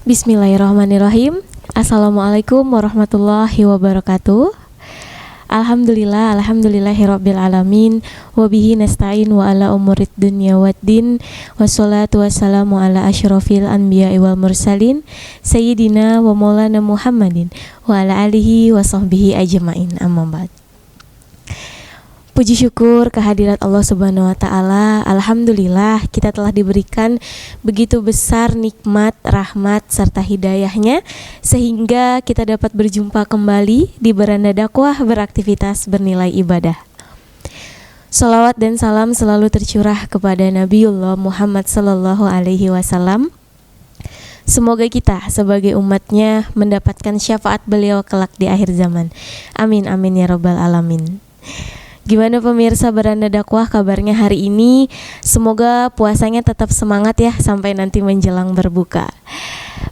Bismillahirrahmanirrahim. Assalamualaikum warahmatullahi wabarakatuh. Alhamdulillahirabbil alamin wa bihi nasta'in wa ala umurid dunya waddin wassalatu wassalamu ala asyrafil anbiya'i wal mursalin sayyidina wa maulana Muhammadin wa ala alihi wa sahbihi ajmain, amma ba'd. Puji syukur kehadirat Allah Subhanahu wa taala. Alhamdulillah kita telah diberikan begitu besar nikmat, rahmat serta hidayahnya sehingga kita dapat berjumpa kembali di beranda dakwah beraktivitas bernilai ibadah. Salawat dan salam selalu tercurah kepada Nabiullah Muhammad sallallahu alaihi wasallam. Semoga kita sebagai umatnya mendapatkan syafaat beliau kelak di akhir zaman. Amin amin ya rabbal alamin. Gimana pemirsa beranda dakwah kabarnya hari ini? Semoga puasanya tetap semangat ya sampai nanti menjelang berbuka.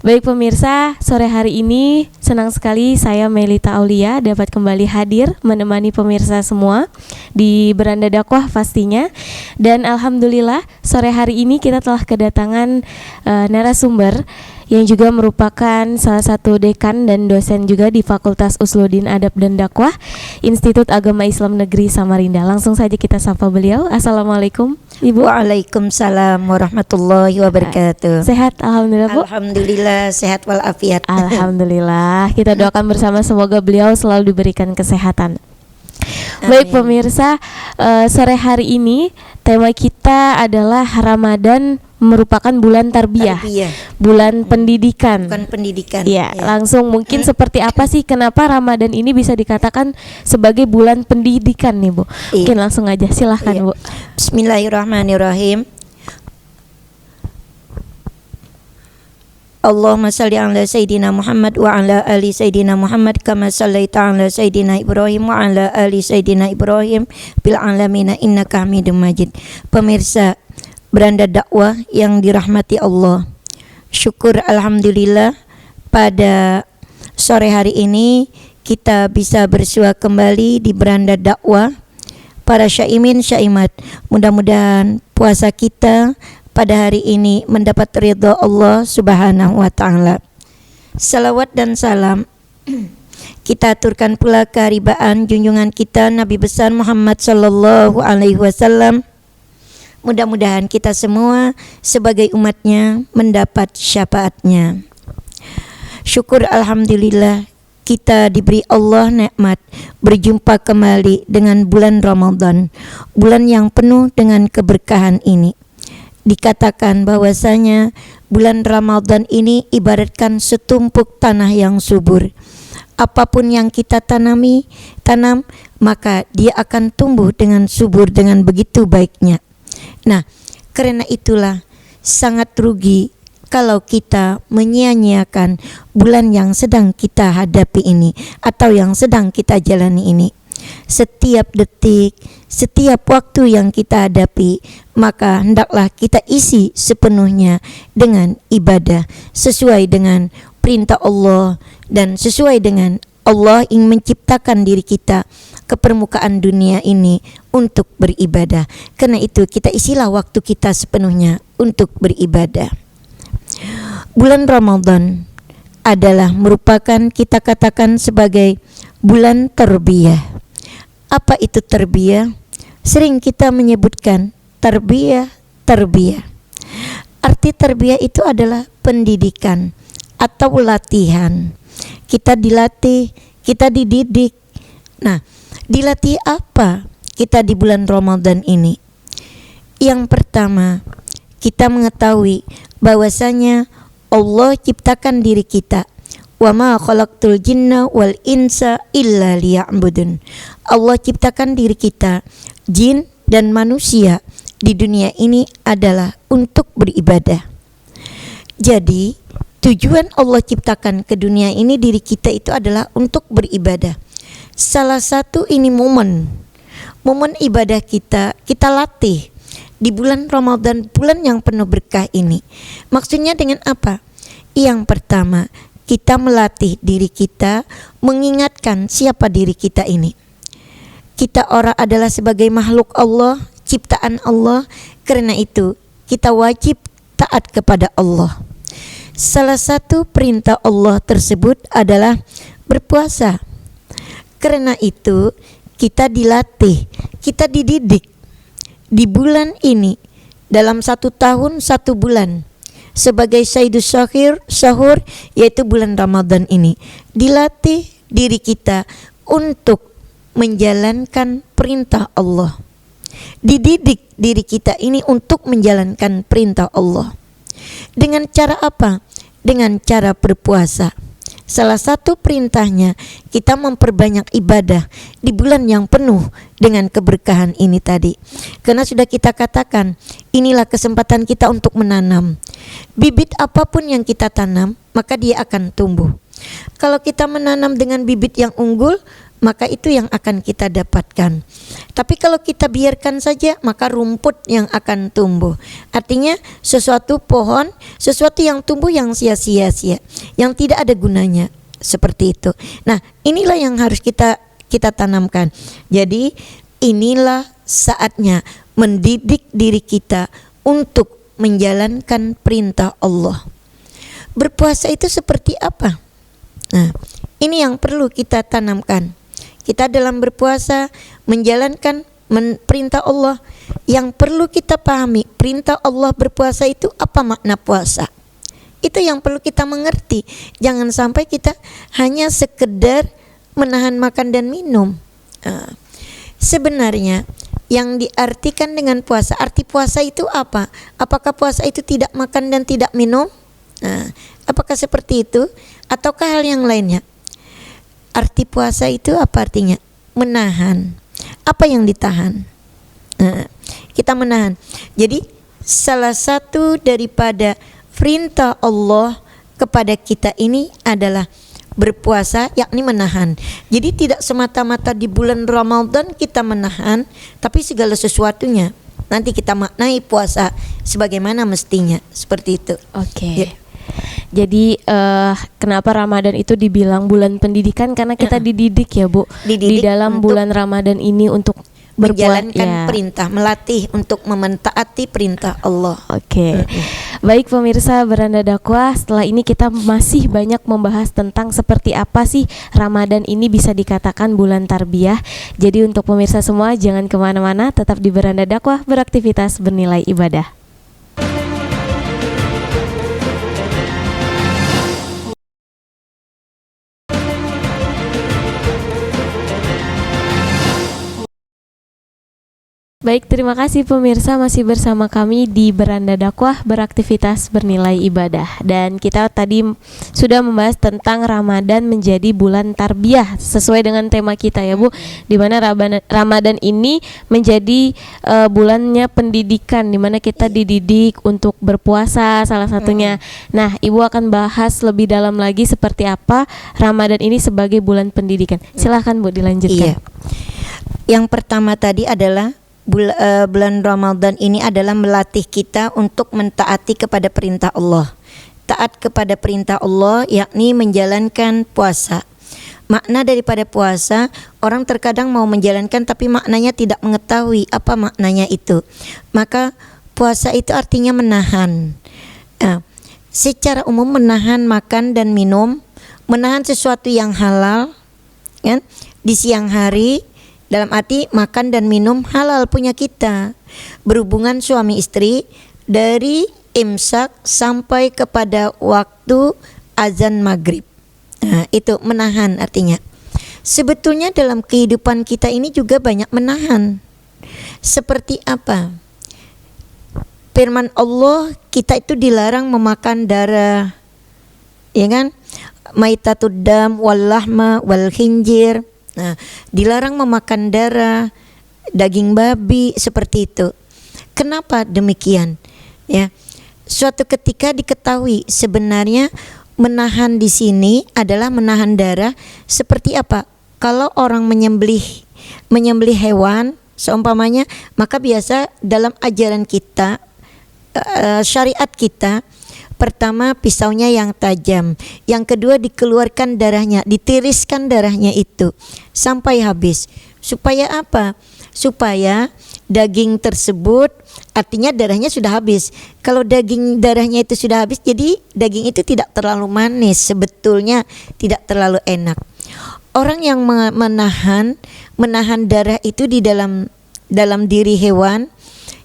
Baik pemirsa, sore hari ini senang sekali saya Melita Aulia dapat kembali hadir menemani pemirsa semua di beranda dakwah pastinya. Dan alhamdulillah sore hari ini kita telah kedatangan narasumber yang juga merupakan salah satu dekan dan dosen juga di Fakultas Usluddin Adab dan Dakwah Institut Agama Islam Negeri Samarinda. Langsung saja kita sapa beliau. Assalamualaikum Ibu. Waalaikumsalam warahmatullahi wabarakatuh. Sehat alhamdulillah Bu. Alhamdulillah sehat walafiat. Alhamdulillah. Kita doakan bersama semoga beliau selalu diberikan kesehatan. Baik pemirsa, sore hari ini tema kita adalah Ramadan merupakan bulan tarbiyah, bulan pendidikan. Bukan pendidikan. Ya, langsung mungkin seperti apa sih kenapa Ramadan ini bisa dikatakan sebagai bulan pendidikan nih Bu? Mungkin langsung aja silahkan Bu. Bismillahirrahmanirrahim. Allahumma salli ala Sayyidina Muhammad wa ala ali Sayyidina Muhammad kama sallaita ala Sayyidina Ibrahim wa ala ali Sayyidina Ibrahim bil alamina innaka Hamidum Majid. Pemirsa beranda dakwah yang dirahmati Allah, syukur alhamdulillah pada sore hari ini kita bisa bersua kembali di beranda dakwah. Para syaimin syaimat, mudah-mudahan puasa kita pada hari ini mendapat ridha Allah Subhanahu wa taala. Salawat dan salam kita aturkan pula keharibaan junjungan kita Nabi besar Muhammad sallallahu alaihi wasallam. Mudah-mudahan kita semua sebagai umatnya mendapat syafaatnya. Syukur alhamdulillah kita diberi Allah nikmat berjumpa kembali dengan bulan Ramadan, bulan yang penuh dengan keberkahan ini. Dikatakan bahwasanya bulan Ramadan ini ibaratkan setumpuk tanah yang subur. Apapun yang kita tanam, maka dia akan tumbuh dengan subur dengan begitu baiknya. Nah, karena itulah sangat rugi kalau kita menyia-nyiakan bulan yang sedang kita hadapi ini atau yang sedang kita jalani ini. Setiap detik, setiap waktu yang kita hadapi, maka hendaklah kita isi sepenuhnya dengan ibadah sesuai dengan perintah Allah dan sesuai dengan Allah yang menciptakan diri kita ke permukaan dunia ini untuk beribadah. Karena itu kita isilah waktu kita sepenuhnya untuk beribadah. Bulan Ramadan adalah merupakan kita katakan sebagai bulan tarbiyah. Apa itu tarbiyah? Sering kita menyebutkan tarbiyah. Arti tarbiyah itu adalah pendidikan atau latihan. Kita dilatih, kita dididik. Nah, dilatih apa kita di bulan Ramadan ini? Yang pertama, kita mengetahui bahwasanya Allah ciptakan diri kita. Wa ma khalaqtul jinna wal insa illa liya'budun. Allah ciptakan diri kita, jin dan manusia di dunia ini adalah untuk beribadah. Jadi, tujuan Allah ciptakan ke dunia ini diri kita itu adalah untuk beribadah. Salah satu ini momen ibadah kita latih di bulan Ramadan, bulan yang penuh berkah ini. Maksudnya dengan apa? Yang pertama, kita melatih diri kita mengingatkan siapa diri kita ini. Kita orang adalah sebagai makhluk Allah, ciptaan Allah. Karena itu kita wajib taat kepada Allah. Salah satu perintah Allah tersebut adalah berpuasa. Karena itu kita dilatih, kita dididik di bulan ini dalam 1 tahun 1 bulan sebagai Sayyidus Sahur, yaitu bulan Ramadan ini. Dilatih diri kita untuk menjalankan perintah Allah. Dididik diri kita ini untuk menjalankan perintah Allah. Dengan cara apa? Dengan cara berpuasa. Salah satu perintahnya kita memperbanyak ibadah di bulan yang penuh dengan keberkahan ini tadi. Karena sudah kita katakan, inilah kesempatan kita untuk menanam. Bibit apapun yang kita tanam, maka dia akan tumbuh. Kalau kita menanam dengan bibit yang unggul, maka itu yang akan kita dapatkan. Tapi kalau kita biarkan saja, maka rumput yang akan tumbuh. Artinya sesuatu pohon, sesuatu yang tumbuh yang sia-sia, yang tidak ada gunanya, seperti itu. Nah, inilah yang harus kita tanamkan. Jadi inilah saatnya mendidik diri kita untuk menjalankan perintah Allah. Berpuasa itu seperti apa? Nah, ini yang perlu kita tanamkan. Kita dalam berpuasa menjalankan perintah Allah. Yang perlu kita pahami, perintah Allah berpuasa itu apa makna puasa. Itu yang perlu kita mengerti. Jangan sampai kita hanya sekedar menahan makan dan minum. Sebenarnya yang diartikan dengan puasa, arti puasa itu apa? Apakah puasa itu tidak makan dan tidak minum? Apakah seperti itu? Ataukah hal yang lainnya? Arti puasa itu apa artinya? Menahan. Apa yang ditahan? Kita menahan. Jadi salah satu daripada perintah Allah kepada kita ini adalah berpuasa, yakni menahan. Jadi tidak semata-mata di bulan Ramadan kita menahan, tapi segala sesuatunya nanti kita maknai puasa sebagaimana mestinya, seperti itu. Oke. Ya. Jadi kenapa Ramadan itu dibilang bulan pendidikan? Karena kita dididik ya Bu, di dalam bulan Ramadan ini untuk menjalankan perintah, melatih untuk mementaati perintah Allah. Oke. Baik pemirsa Beranda Dakwah, setelah ini kita masih banyak membahas tentang seperti apa sih Ramadan ini bisa dikatakan bulan tarbiyah. Jadi untuk pemirsa semua jangan kemana-mana, tetap di Beranda Dakwah, beraktivitas bernilai ibadah. Baik, terima kasih pemirsa masih bersama kami di Beranda Dakwah, beraktivitas bernilai ibadah. Dan kita tadi sudah membahas tentang Ramadan menjadi bulan tarbiyah sesuai dengan tema kita ya Bu, di mana Ramadan ini menjadi bulannya pendidikan, di mana kita dididik untuk berpuasa salah satunya. Nah, Ibu akan bahas lebih dalam lagi seperti apa Ramadan ini sebagai bulan pendidikan. Silahkan Bu, dilanjutkan. Iya. Yang pertama tadi adalah bulan Ramadan ini adalah melatih kita untuk mentaati kepada perintah Allah. Taat kepada perintah Allah yakni menjalankan puasa. Makna daripada puasa, orang terkadang mau menjalankan tapi maknanya tidak mengetahui apa maknanya itu. Maka puasa itu artinya menahan. Secara umum menahan makan dan minum, menahan sesuatu yang halal, kan? Di siang hari, dalam arti makan dan minum halal punya kita. Berhubungan suami istri dari imsak sampai kepada waktu azan maghrib. Nah, itu menahan artinya. Sebetulnya dalam kehidupan kita ini juga banyak menahan. Seperti apa? Firman Allah, kita itu dilarang memakan darah, ya kan? Maitatud dam wal lahma wal khinjir. Nah, dilarang memakan darah, daging babi, seperti itu. Kenapa demikian? Ya, suatu ketika diketahui sebenarnya menahan di sini adalah menahan darah. Seperti apa? Kalau orang menyembelih hewan, seumpamanya, maka biasa dalam ajaran kita, syariat kita, pertama pisaunya yang tajam, yang kedua dikeluarkan darahnya, ditiriskan darahnya itu sampai habis. Supaya apa? Supaya daging tersebut artinya darahnya sudah habis. Kalau daging darahnya itu sudah habis, jadi daging itu tidak terlalu manis, sebetulnya tidak terlalu enak. Orang yang menahan darah itu di dalam diri hewan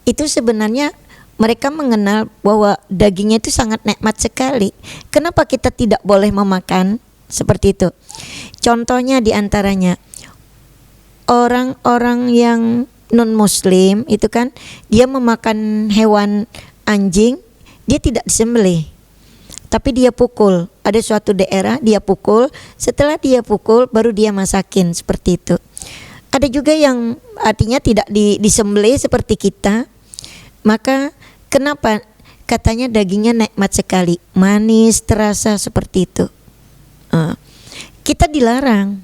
itu sebenarnya mereka mengenal bahwa dagingnya itu sangat nikmat sekali. Kenapa kita tidak boleh memakan seperti itu? Contohnya diantaranya orang-orang yang non muslim itu kan, dia memakan hewan anjing, dia tidak disembelih tapi dia pukul. Ada suatu daerah dia pukul, setelah dia pukul baru dia masakin, seperti itu. Ada juga yang artinya tidak disembelih seperti kita. Maka kenapa katanya dagingnya nikmat sekali, manis, terasa seperti itu. Kita dilarang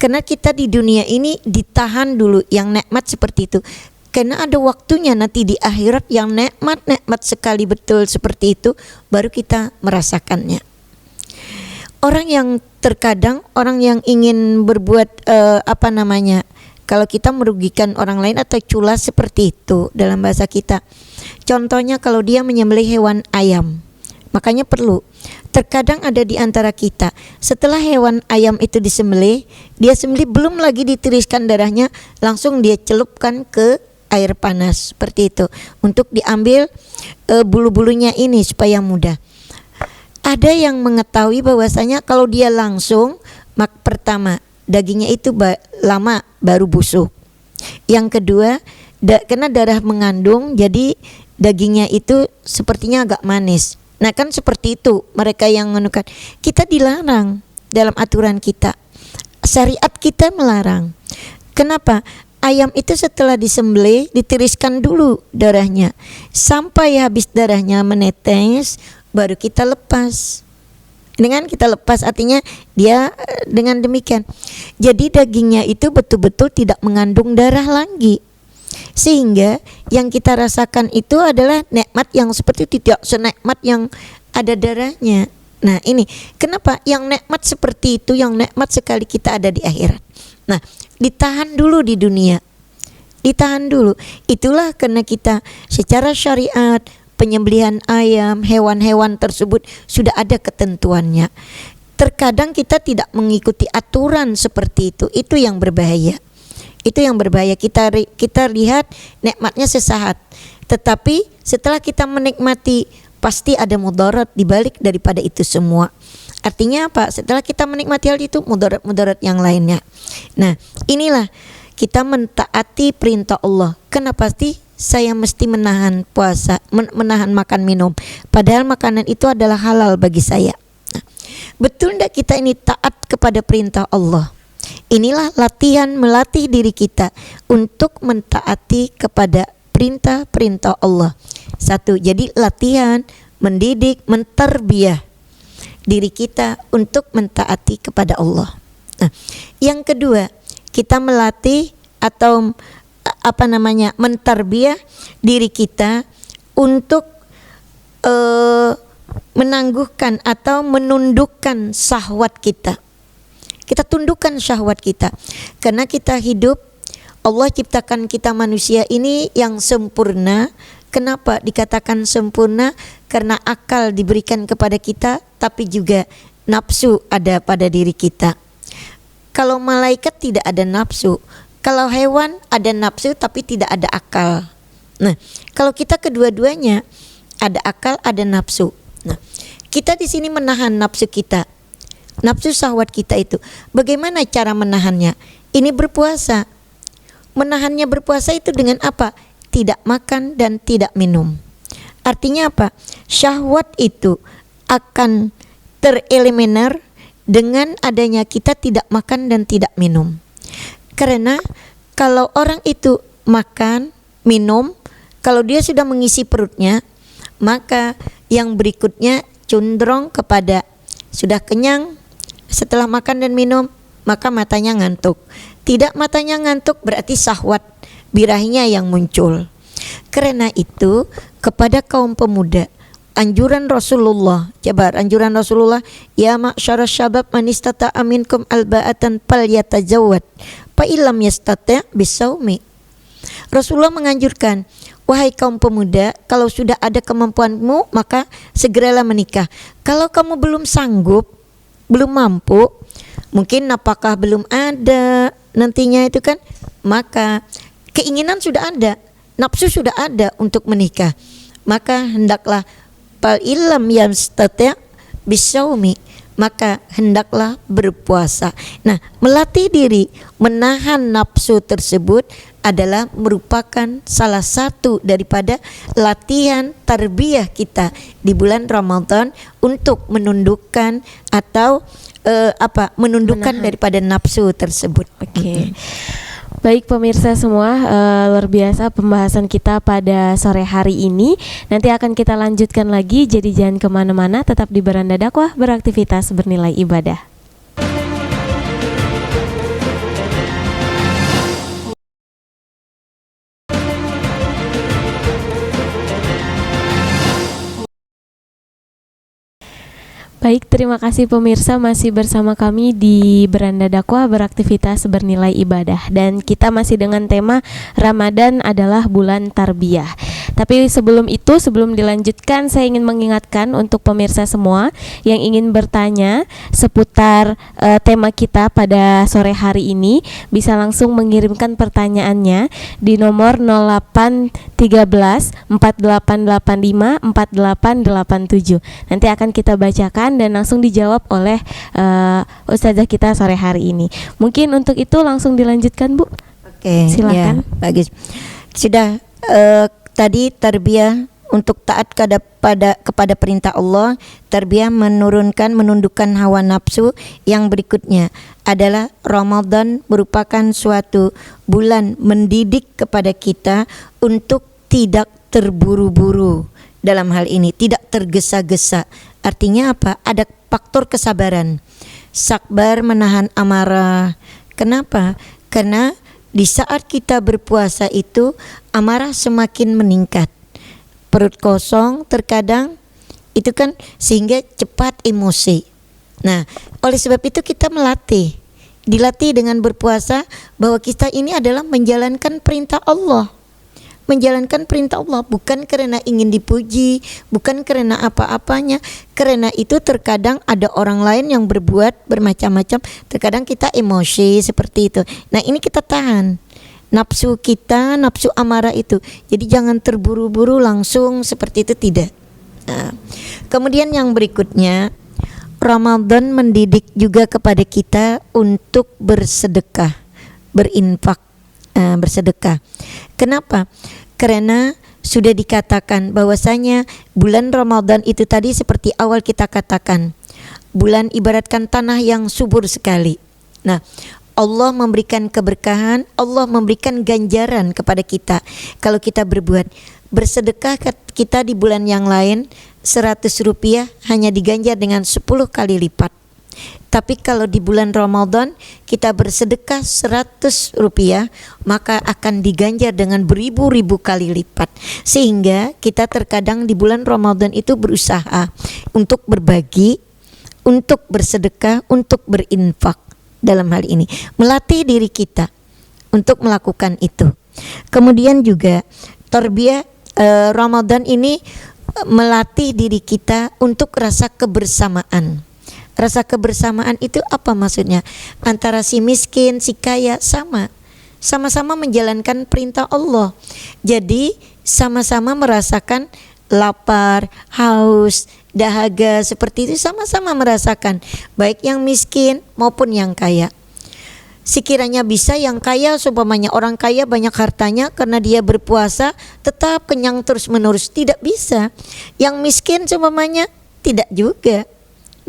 karena kita di dunia ini ditahan dulu yang nikmat seperti itu. Karena ada waktunya nanti di akhirat yang nikmat sekali betul seperti itu, baru kita merasakannya. Orang yang terkadang orang yang ingin berbuat kalau kita merugikan orang lain atau culas seperti itu dalam bahasa kita. Contohnya kalau dia menyembelih hewan ayam, makanya perlu. Terkadang ada di antara kita, setelah hewan ayam itu disembelih, dia sembelih belum lagi ditiriskan darahnya, langsung dia celupkan ke air panas seperti itu untuk diambil bulu-bulunya ini supaya mudah. Ada yang mengetahui bahwasanya kalau dia langsung, pertama dagingnya itu lama baru busuk. Yang kedua, karena darah mengandung, jadi dagingnya itu sepertinya agak manis. Nah kan seperti itu mereka yang menukan. Kita dilarang dalam aturan kita, syariat kita melarang. Kenapa? Ayam itu setelah disembelih ditiriskan dulu darahnya sampai habis darahnya menetes, baru kita lepas. Dengan kita lepas artinya dia dengan demikian, jadi dagingnya itu betul-betul tidak mengandung darah lagi, sehingga yang kita rasakan itu adalah nikmat yang seperti tidak senikmat yang ada darahnya. Nah ini kenapa yang nikmat seperti itu, yang nikmat sekali kita ada di akhirat. Nah ditahan dulu di dunia, ditahan dulu. Itulah karena kita secara syariat penyembelihan ayam, hewan-hewan tersebut sudah ada ketentuannya. Terkadang kita tidak mengikuti aturan seperti itu yang berbahaya. Itu yang berbahaya. Kita lihat nikmatnya sesaat, tetapi setelah kita menikmati pasti ada mudarat dibalik daripada itu semua. Artinya apa? Setelah kita menikmati hal itu, mudarat-mudarat yang lainnya. Nah, inilah kita mentaati perintah Allah. Kenapa sih saya mesti menahan puasa, menahan makan minum, padahal makanan itu adalah halal bagi saya? Nah, betul tidak kita ini taat kepada perintah Allah? Inilah latihan, melatih diri kita untuk mentaati kepada perintah-perintah Allah. Satu, jadi latihan, mendidik, menterbiah diri kita untuk mentaati kepada Allah. Nah, yang kedua, kita melatih atau menterbiah diri kita untuk menangguhkan atau menundukkan syahwat kita. Kita tundukkan syahwat kita, karena kita hidup, Allah ciptakan kita manusia ini yang sempurna. Kenapa dikatakan sempurna? Karena akal diberikan kepada kita, tapi juga nafsu ada pada diri kita. Kalau malaikat tidak ada nafsu, kalau hewan ada nafsu tapi tidak ada akal. Nah, kalau kita kedua-duanya ada akal, ada nafsu. Nah, kita di sini menahan nafsu kita, nafsu syahwat kita itu. Bagaimana cara menahannya? Ini berpuasa. Menahannya berpuasa itu dengan apa? Tidak makan dan tidak minum. Artinya apa? Syahwat itu akan tereliminir dengan adanya kita tidak makan dan tidak minum. Karena kalau orang itu makan, minum, kalau dia sudah mengisi perutnya, maka yang berikutnya cenderung kepada sudah kenyang. Setelah makan dan minum, maka matanya ngantuk. Tidak matanya ngantuk berarti syahwat birahinya yang muncul. Karena itu kepada kaum pemuda, anjuran Rasulullah, anjuran Rasulullah, ya ma'syarasy syabab man istata'a minkum alba'atan falyatazawwad fa illam yastati' bisaumi. Rasulullah menganjurkan, wahai kaum pemuda, kalau sudah ada kemampuanmu maka segeralah menikah. Kalau kamu belum sanggup, belum mampu, mungkin apakah belum ada nantinya itu kan, maka keinginan sudah ada, nafsu sudah ada untuk menikah, maka hendaklah fal illam yastati' bisaumi, maka hendaklah berpuasa. Nah, melatih diri menahan nafsu tersebut adalah merupakan salah satu daripada latihan tarbiyah kita di bulan Ramadan untuk menundukkan atau menundukkan daripada nafsu tersebut. Oke. Baik pemirsa semua, luar biasa pembahasan kita pada sore hari ini. Nanti akan kita lanjutkan lagi, jadi jangan kemana-mana, tetap di Beranda Dakwah, beraktivitas bernilai ibadah. Baik, terima kasih pemirsa masih bersama kami di Beranda Dakwah, beraktivitas bernilai ibadah. Dan kita masih dengan tema Ramadan adalah bulan tarbiyah. Tapi sebelum itu, sebelum dilanjutkan, saya ingin mengingatkan untuk pemirsa semua yang ingin bertanya seputar tema kita pada sore hari ini, bisa langsung mengirimkan pertanyaannya di nomor 0813 4885 4887. Nanti akan kita bacakan dan langsung dijawab oleh ustazah kita sore hari ini. Mungkin untuk itu langsung dilanjutkan, Bu. Oke, silakan. Ya, bagus. Sudah tadi tarbiyah untuk taat kepada perintah Allah, tarbiyah menundukkan hawa nafsu. Yang berikutnya adalah Ramadan merupakan suatu bulan mendidik kepada kita untuk tidak terburu-buru. Dalam hal ini tidak tergesa-gesa. Artinya apa? Ada faktor kesabaran. Sabar menahan amarah. Kenapa? Karena di saat kita berpuasa itu amarah semakin meningkat. Perut kosong terkadang itu kan sehingga cepat emosi. Nah, oleh sebab itu kita dilatih dengan berpuasa bahwa kita ini adalah menjalankan perintah Allah. Menjalankan perintah Allah bukan karena ingin dipuji, bukan karena apa-apanya. Karena itu terkadang ada orang lain yang berbuat bermacam-macam, terkadang kita emosi seperti itu. Nah, ini kita tahan nafsu kita, nafsu amarah itu. Jadi jangan terburu-buru langsung seperti itu, tidak. Nah, kemudian yang berikutnya, Ramadan mendidik juga kepada kita untuk bersedekah, berinfak, bersedekah. Kenapa? Karena sudah dikatakan bahwasanya bulan Ramadan itu tadi seperti awal kita katakan, bulan ibaratkan tanah yang subur sekali. Nah, Allah memberikan keberkahan, Allah memberikan ganjaran kepada kita. Kalau kita bersedekah kita di bulan yang lain, 100 rupiah hanya diganjar dengan 10 kali lipat. Tapi kalau di bulan Ramadan kita bersedekah 100 rupiah, maka akan diganjar dengan beribu-ribu kali lipat. Sehingga kita terkadang di bulan Ramadan itu berusaha untuk berbagi, untuk bersedekah, untuk berinfak. Dalam hal ini melatih diri kita untuk melakukan itu. Kemudian juga tarbiyah Ramadan ini melatih diri kita untuk rasa kebersamaan. Rasa kebersamaan itu apa maksudnya? Antara si miskin, si kaya sama-sama menjalankan perintah Allah. Jadi sama-sama merasakan lapar, haus, dahaga, seperti itu sama-sama merasakan, baik yang miskin maupun yang kaya. Sekiranya bisa yang kaya, seumpamanya orang kaya banyak hartanya karena dia berpuasa tetap kenyang terus menerus, tidak bisa. Yang miskin seumpamanya tidak juga.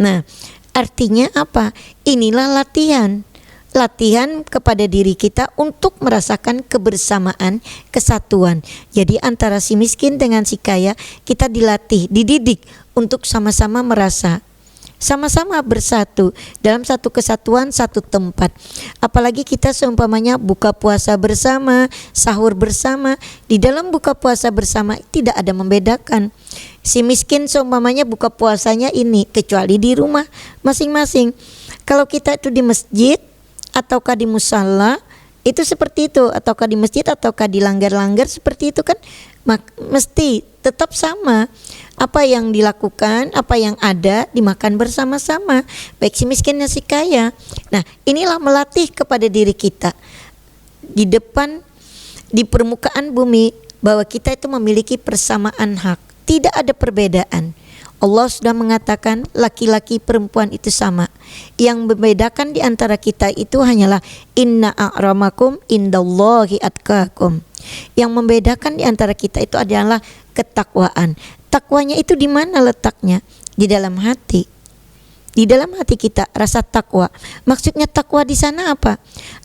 Nah, artinya apa? Inilah latihan kepada diri kita untuk merasakan kebersamaan, kesatuan. Jadi antara si miskin dengan si kaya kita dilatih, dididik untuk sama-sama merasa, sama-sama bersatu dalam satu kesatuan, satu tempat. Apalagi kita seumpamanya buka puasa bersama, sahur bersama. Di dalam buka puasa bersama tidak ada membedakan. Si miskin seumpamanya buka puasanya ini, kecuali di rumah masing-masing. Kalau kita itu di masjid ataukah di musala, itu seperti itu, ataukah di masjid ataukah dilanggar-langgar seperti itu kan, mesti tetap sama. Apa yang dilakukan, apa yang ada dimakan bersama-sama, baik si miskin dan si kaya. Nah, inilah melatih kepada diri kita di depan, di permukaan bumi, bahwa kita itu memiliki persamaan hak, tidak ada perbedaan. Allah sudah mengatakan laki-laki perempuan itu sama. Yang membedakan di antara kita itu hanyalah inna a'ramakum indallahi atqakum. Yang membedakan di antara kita itu adalah ketakwaan. Takwanya itu di mana letaknya? Di dalam hati. Di dalam hati kita rasa takwa. Maksudnya takwa di sana apa?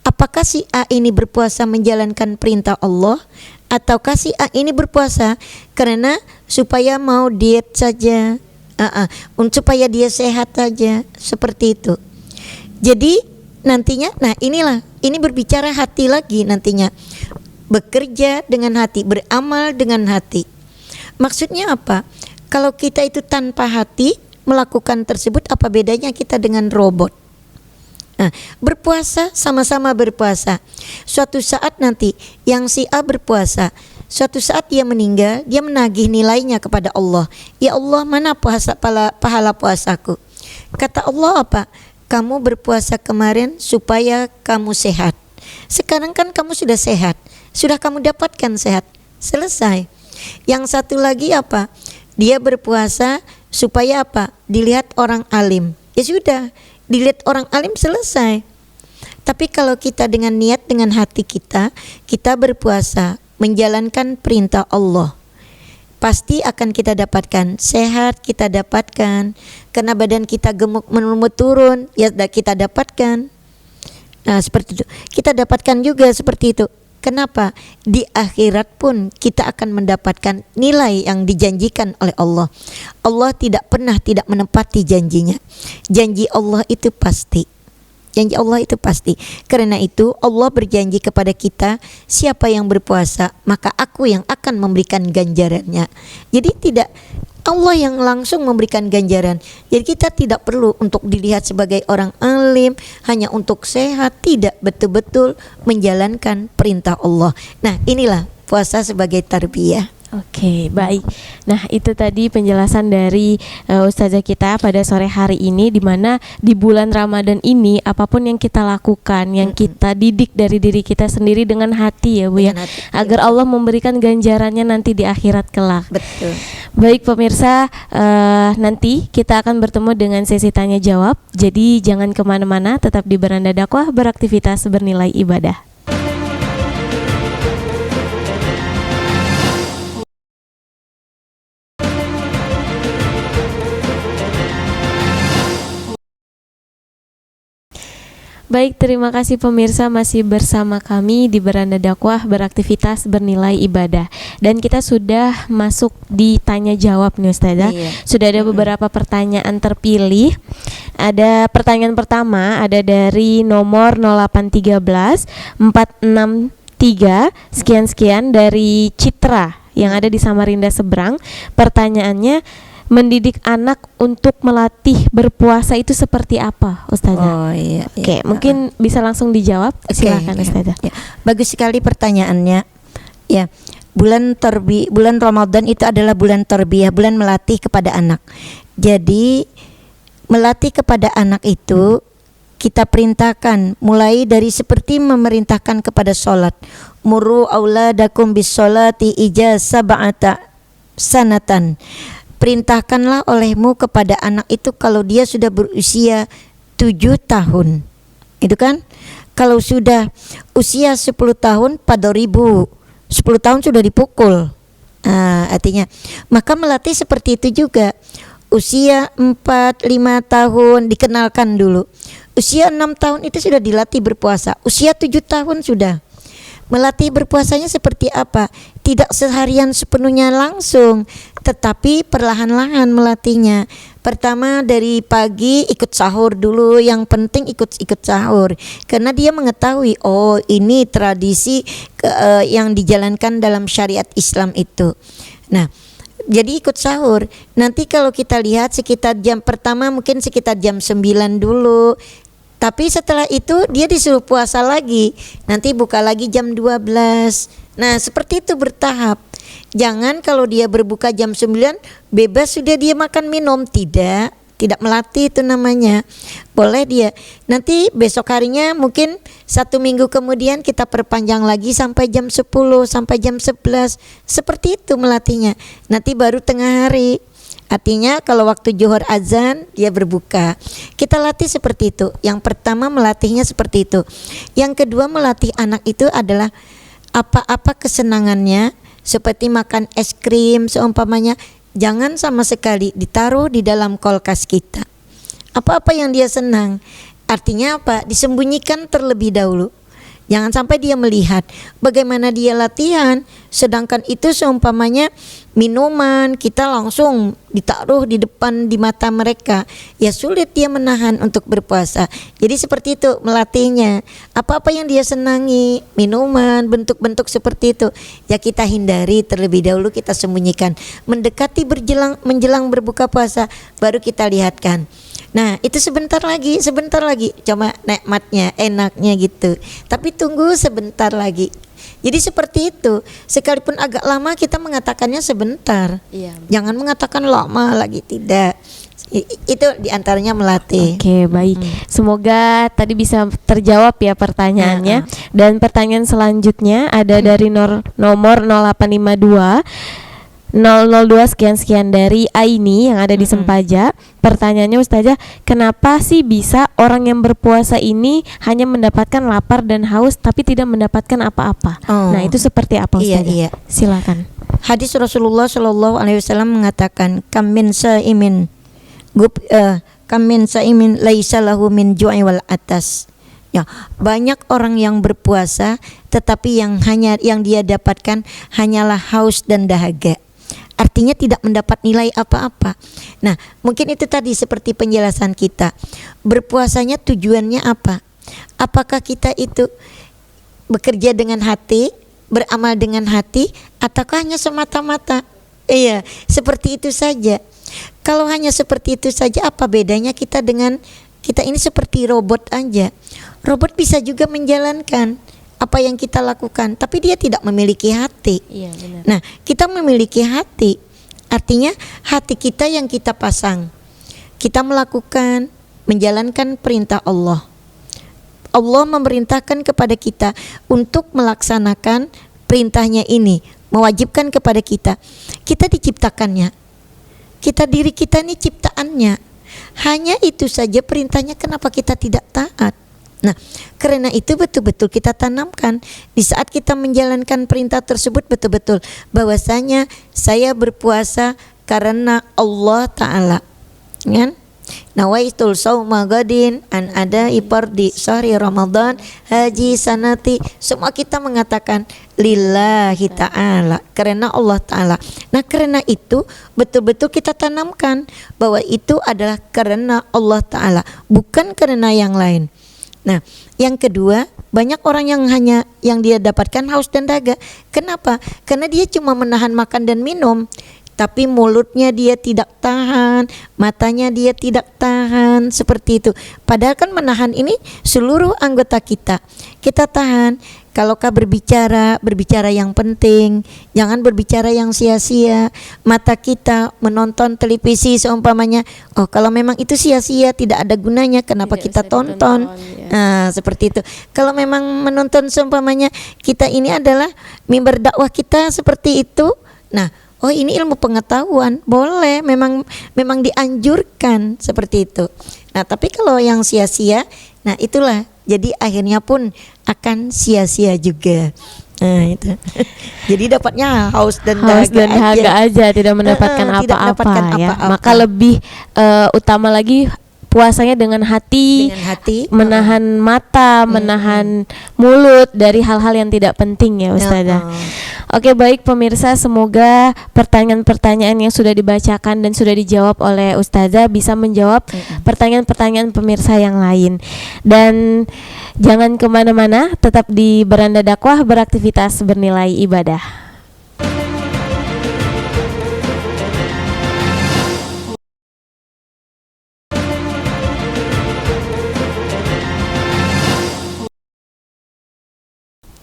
Apakah si A ini berpuasa menjalankan perintah Allah, ataukah si A ini berpuasa karena supaya mau diet saja, supaya dia sehat saja, seperti itu. Jadi nantinya, nah inilah, ini berbicara hati lagi nantinya. Bekerja dengan hati, beramal dengan hati. Maksudnya apa? Kalau kita itu tanpa hati melakukan tersebut, apa bedanya kita dengan robot? Nah, berpuasa, sama-sama berpuasa. Suatu saat nanti yang si A berpuasa, suatu saat dia meninggal, dia menagih nilainya kepada Allah. Ya Allah, mana pahala puasaku? Kata Allah apa? Kamu berpuasa kemarin supaya kamu sehat. Sekarang kan kamu sudah sehat, sudah kamu dapatkan sehat, selesai. Yang satu lagi apa? Dia berpuasa supaya apa? Dilihat orang alim. Ya sudah, dilihat orang alim, selesai. Tapi kalau kita dengan niat, dengan hati kita berpuasa menjalankan perintah Allah, pasti akan kita dapatkan sehat, kita dapatkan. Karena badan kita gemuk menurut turun, ya kita dapatkan. Nah, seperti itu. Kita dapatkan juga seperti itu. Kenapa? Di akhirat pun kita akan mendapatkan nilai yang dijanjikan oleh Allah. Allah tidak pernah tidak menepati janjinya. Janji Allah itu pasti. Janji Allah itu pasti. Karena itu Allah berjanji kepada kita, siapa yang berpuasa, maka aku yang akan memberikan ganjarannya. Jadi tidak Allah yang langsung memberikan ganjaran. Jadi kita tidak perlu untuk dilihat sebagai orang alim hanya untuk sehat, tidak, betul-betul menjalankan perintah Allah. Nah, inilah puasa sebagai tarbiyah. Oke, baik. Nah, itu tadi penjelasan dari Ustazah kita pada sore hari ini, di mana di bulan Ramadan ini apapun yang kita lakukan, yang kita didik dari diri kita sendiri dengan hati ya Bu ya, agar Allah memberikan ganjarannya nanti di akhirat kelak. Betul. Baik pemirsa, nanti kita akan bertemu dengan sesi tanya jawab. Jadi jangan kemana-mana, tetap di Beranda Dakwah, beraktivitas bernilai ibadah. Baik, terima kasih pemirsa, masih bersama kami di Beranda Dakwah, beraktivitas bernilai ibadah. Dan kita sudah masuk di tanya jawab nih Ustazah. Iya. Sudah ada beberapa pertanyaan terpilih. Ada pertanyaan pertama, ada dari nomor 0813 463 sekian-sekian dari Citra yang ada di Samarinda Seberang. Pertanyaannya, mendidik anak untuk melatih berpuasa itu seperti apa, Ustazah? Oh iya. Oke, mungkin bisa langsung dijawab. Silakan, Ustazah. Ya. Bagus sekali pertanyaannya. Ya, bulan Ramadan itu adalah bulan tarbiyah, bulan melatih kepada anak. Jadi melatih kepada anak itu kita perintahkan mulai dari seperti memerintahkan kepada sholat. Muru auladakum bis sholati sab'ata sanatan. Perintahkanlah olehmu kepada anak itu kalau dia sudah berusia 7 tahun. Itu kan? Kalau sudah usia 10 tahun pada 10 tahun sudah dipukul. Artinya maka melatih seperti itu juga. Usia 4-5 tahun dikenalkan dulu. Usia 6 tahun itu sudah dilatih berpuasa. Usia 7 tahun sudah. Melatih berpuasanya seperti apa? Tidak seharian sepenuhnya langsung, tetapi perlahan-lahan melatihnya. Pertama dari pagi ikut sahur dulu, yang penting ikut sahur. Karena dia mengetahui, oh ini tradisi yang dijalankan dalam syariat Islam itu. Nah, jadi ikut sahur. Nanti kalau kita lihat sekitar jam pertama mungkin sekitar jam 9 dulu. Tapi setelah itu dia disuruh puasa lagi. Nanti buka lagi jam 12. Nah, seperti itu bertahap. Jangan kalau dia berbuka jam 9 bebas sudah dia makan minum, tidak melatih itu namanya. Boleh dia nanti besok harinya mungkin 1 minggu kemudian kita perpanjang lagi sampai jam 10 sampai jam 11. Seperti itu melatihnya. Nanti baru tengah hari. Artinya kalau waktu zuhur azan dia berbuka. Kita latih seperti itu. Yang pertama melatihnya seperti itu. Yang kedua melatih anak itu adalah apa-apa kesenangannya, seperti makan es krim seumpamanya, jangan sama sekali ditaruh di dalam kulkas kita. Apa-apa yang dia senang, artinya apa? Disembunyikan terlebih dahulu. Jangan sampai dia melihat bagaimana dia latihan, sedangkan itu seumpamanya minuman kita langsung ditaruh di depan di mata mereka, ya sulit dia menahan untuk berpuasa. Jadi seperti itu melatihnya. Apa-apa yang dia senangi, minuman, bentuk-bentuk seperti itu, ya kita hindari terlebih dahulu, kita sembunyikan. Mendekati menjelang berbuka puasa baru kita lihatkan. Nah itu sebentar lagi, coba nikmatnya, enaknya gitu. Tapi tunggu sebentar lagi. Jadi seperti itu. Sekalipun agak lama kita mengatakannya sebentar. Iya. Jangan mengatakan lama lagi, tidak. Itu diantaranya melatih. Oke, baik. Semoga tadi bisa terjawab ya pertanyaannya. Dan pertanyaan selanjutnya ada dari nomor 0852 002 sekian dari Aini yang ada di Sempaja. Pertanyaannya Ustazah, kenapa sih bisa orang yang berpuasa ini hanya mendapatkan lapar dan haus tapi tidak mendapatkan apa-apa? Nah, itu seperti apa Ustazah? Iya. Silakan. Hadis Rasulullah Shallallahu Alaihi Wasallam mengatakan, kam min saimin laisa lahu min ju'i wal atas. Ya, banyak orang yang berpuasa tetapi yang dia dapatkan hanyalah haus dan dahaga. Artinya tidak mendapat nilai apa-apa. Nah, mungkin itu tadi seperti penjelasan kita. Berpuasanya tujuannya apa? Apakah kita itu bekerja dengan hati, beramal dengan hati, ataukah hanya semata-mata? Iya, seperti itu saja. Kalau hanya seperti itu saja, apa bedanya kita dengan kita ini seperti robot aja. Robot bisa juga menjalankan apa yang kita lakukan, tapi dia tidak memiliki hati. Iya, benar. Nah, kita memiliki hati. Artinya hati kita yang kita pasang. Kita melakukan, menjalankan perintah Allah. Allah memerintahkan kepada kita untuk melaksanakan perintahnya ini, mewajibkan kepada kita. Kita diciptakannya. Diri kita ini ciptaannya. Hanya itu saja perintahnya, kenapa kita tidak taat? Nah, karena itu betul-betul kita tanamkan di saat kita menjalankan perintah tersebut, betul-betul bahwasanya saya berpuasa karena Allah Ta'ala, kan? Nawaitul sauma gadin an ada ipardi syahri Ramadan haji sanati. Semua kita mengatakan lillahi ta'ala, karena Allah Ta'ala. Nah, karena itu betul-betul kita tanamkan bahwa itu adalah karena Allah Ta'ala, bukan karena yang lain. Nah, yang kedua, banyak orang yang dia dapatkan haus dan dahaga. Kenapa? Karena dia cuma menahan makan dan minum, tapi mulutnya dia tidak tahan, matanya dia tidak tahan, seperti itu. Padahal kan menahan ini seluruh anggota kita tahan. Kalaukah berbicara yang penting, jangan berbicara yang sia-sia. Mata kita menonton televisi seumpamanya, oh kalau memang itu sia-sia, tidak ada gunanya, kenapa kita tonton? Ya. Nah, seperti itu. Kalau memang menonton seumpamanya kita ini adalah mimbar dakwah kita seperti itu, nah, oh ini ilmu pengetahuan, boleh, memang dianjurkan seperti itu. Nah, tapi kalau yang sia-sia, nah itulah, jadi akhirnya pun akan sia-sia juga. Nah itu. Jadi dapatnya haus dan dahaga aja, tidak mendapatkan apa-apa ya. Maka lebih utama lagi puasanya dengan hati, menahan mata, menahan mulut dari hal-hal yang tidak penting ya Ustazah. Oke, baik pemirsa, semoga pertanyaan-pertanyaan yang sudah dibacakan dan sudah dijawab oleh Ustazah bisa menjawab pertanyaan-pertanyaan pemirsa yang lain. Dan jangan kemana-mana, tetap di Beranda Dakwah, beraktivitas bernilai ibadah.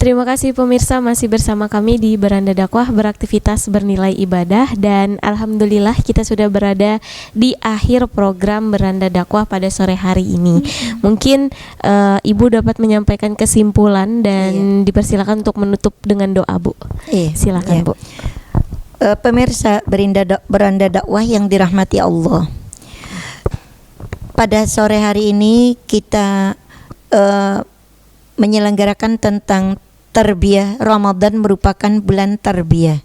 Terima kasih pemirsa, masih bersama kami di Beranda Dakwah, beraktivitas bernilai ibadah. Dan alhamdulillah kita sudah berada di akhir program Beranda Dakwah pada sore hari ini. Mungkin Ibu dapat menyampaikan kesimpulan dan dipersilakan untuk menutup dengan doa, Bu. Silakan, Bu. Pemirsa Beranda Dakwah yang dirahmati Allah, pada sore hari ini kita menyelenggarakan tentang tarbiyah. Ramadan merupakan bulan tarbiyah,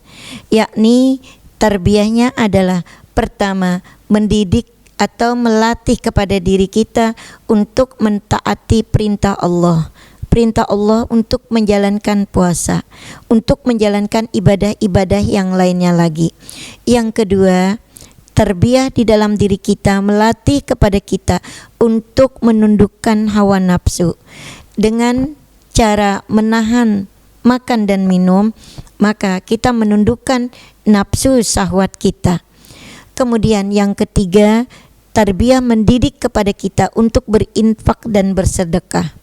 yakni tarbiyahnya adalah pertama mendidik atau melatih kepada diri kita untuk mentaati perintah Allah untuk menjalankan puasa, untuk menjalankan ibadah-ibadah yang lainnya lagi. Yang kedua, tarbiyah di dalam diri kita melatih kepada kita untuk menundukkan hawa nafsu dengan cara menahan makan dan minum, maka kita menundukkan nafsu syahwat kita. Kemudian yang ketiga, tarbiyah mendidik kepada kita untuk berinfak dan bersedekah.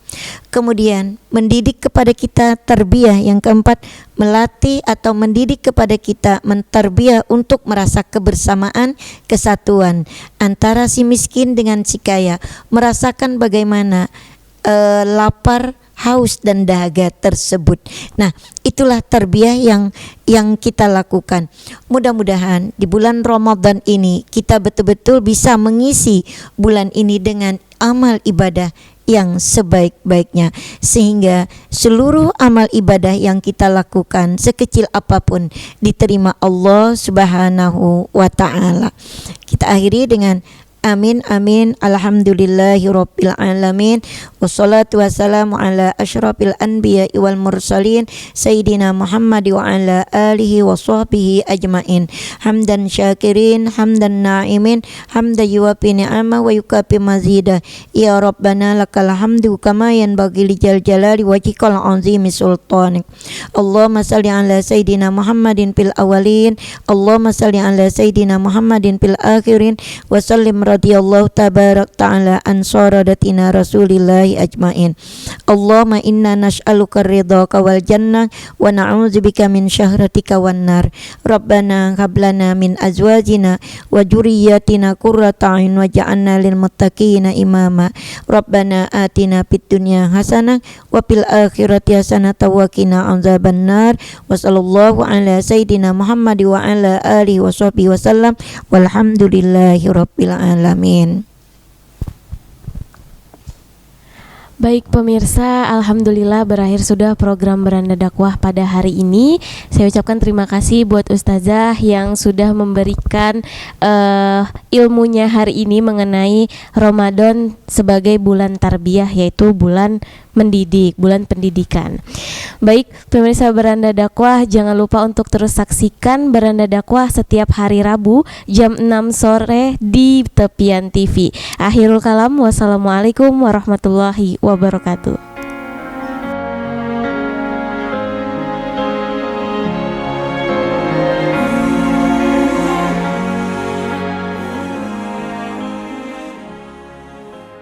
Kemudian mendidik kepada kita tarbiyah yang keempat, melatih atau mendidik kepada kita mentarbiyah untuk merasa kebersamaan, kesatuan antara si miskin dengan si kaya, merasakan bagaimana lapar, haus dan dahaga tersebut. Nah, itulah tarbiyah yang kita lakukan. Mudah-mudahan di bulan Ramadan ini kita betul-betul bisa mengisi bulan ini dengan amal ibadah yang sebaik-baiknya, sehingga seluruh amal ibadah yang kita lakukan sekecil apapun diterima Allah Subhanahu wa taala. Kita akhiri dengan amin amin alhamdulillahi rabbil alamin wassalatu wassalamu ala asyrafil anbiya wal mursalin sayyidina Muhammad wa ala alihi wa sahbihi ajmain hamdan syakirin hamdan na'imin hamdan yuwafi ni'ama wa yukafi mazida ya rabbana lakal hamdu kama yanbaghi li jalali wajhikal azimi sultanik. Allahumma salli ala sayyidina Muhammadin fil awalin, Allahumma salli ala sayyidina Muhammadin fil akhirin, wa sallim radhiyallahu tabarak ta'ala an saradatina rasulillahi ajmain. Allahumma inna nas'aluka ridhaka wal jannah wa na'udzubika min syahratika wan nar. Rabbana hab lana min azwajina wa dzurriyyatina qurrata a'yun waj'alna lil muttaqina imama. Rabbana atina fid dunya hasanah wa fil akhirati hasanah wa qina adzabannar. Wa sallallahu ala sayyidina Muhammad wa ala alihi wa sahbihi wasallam walhamdulillahi rabbil alamin. Baik pemirsa, alhamdulillah berakhir sudah program Beranda Dakwah pada hari ini. Saya ucapkan terima kasih buat Ustazah yang sudah memberikan ilmunya hari ini mengenai Ramadan sebagai bulan tarbiyah, yaitu bulan mendidik, bulan pendidikan. Baik pemirsa Beranda Dakwah, jangan lupa untuk terus saksikan Beranda Dakwah setiap hari Rabu jam 6 sore di Tepian TV. Akhirul kalam, wassalamualaikum warahmatullahi wabarakatuh.